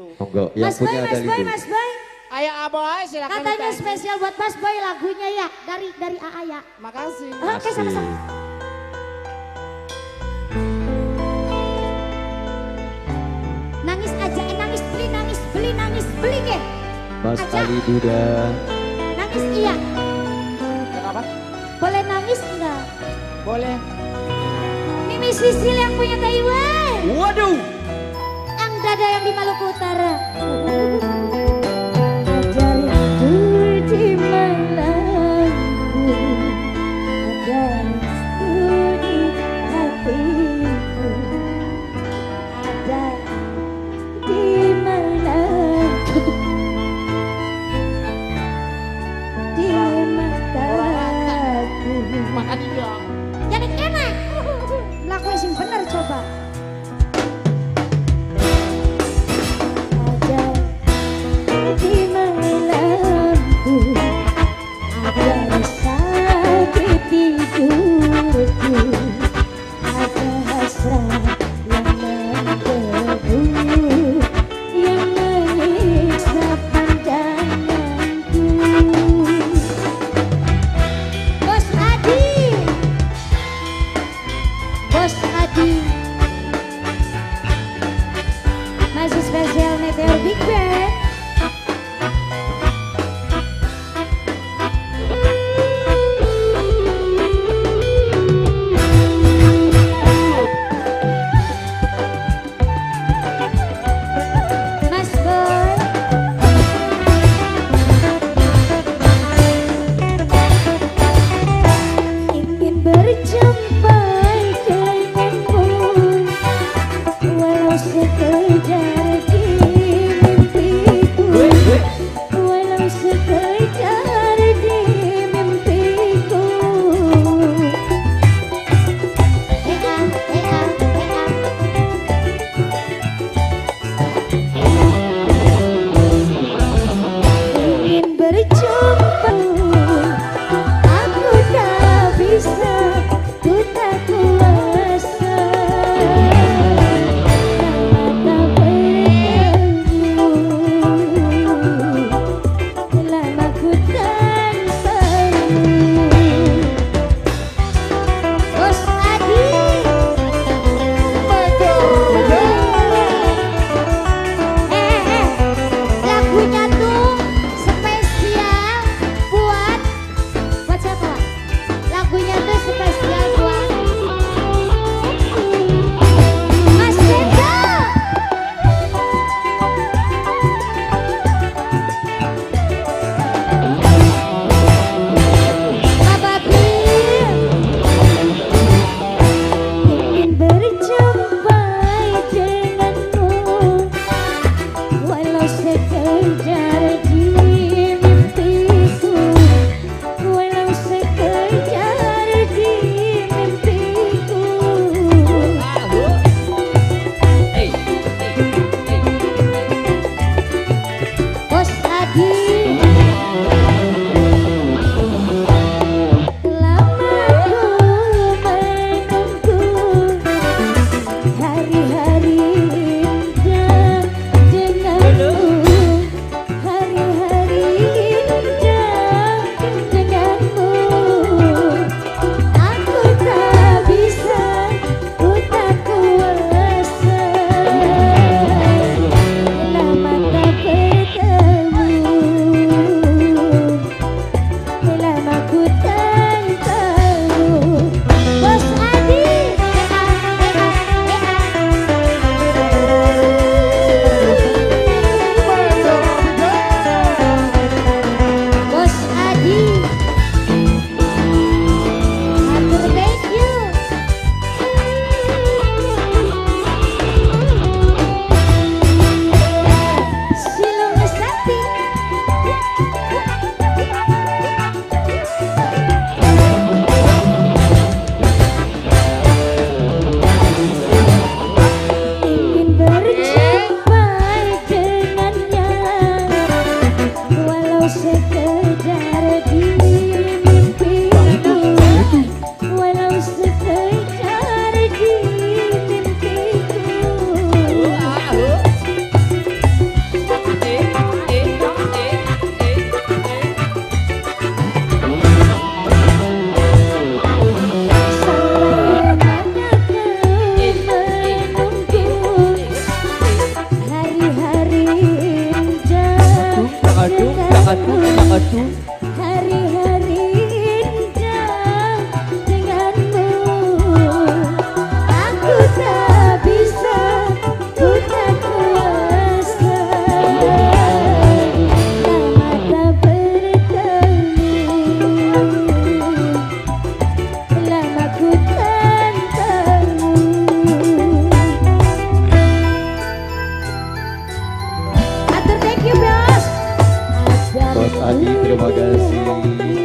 Monggo, yang Mas Boy, punya Mas ada Boy, itu. Mas Boy. Ayo Aboy silakan. Katanya ditanya. spesial buat Mas Boy lagunya ya dari AA ya. Makasih. Oke, sama-sama. Nangis aja, nangis beli ke. Mas Aja. Ali Duda. Nangis iya. Kenapa? Boleh nangis enggak? Boleh. Mimi Sisil yang punya Taiwan. Waduh. Ang Dada yang di Maluku Utara. Ajariku di malamku, ada di hatiku, ada di malamku, di mataku. Makan dong. Jadi enak. Lakuin sing bener coba. Ada di malamku, ada rasa di tidurku, ada hasrat yang menggebu, yang menyiksa pandanganku. Bos Adi, Bos Adi, masih spesial Meteor Big Bang. Mas Boy, ingin berjumpa denganmu, walau sekedar di mimpiku, walau sekedar di mimpiku. Ingin berjumpa, aku tak bisa, ku tak kuasa. Lama tak bertemu, lama ku tanpamu. Bos Adi, atuh, emang atuh. hari-hari indah denganmu. Aku tak bisa, ku tak kuasa. Lama tak bertemu, lama ku tanpamu. Atur, thank you bos. Bos Adi, terima kasih.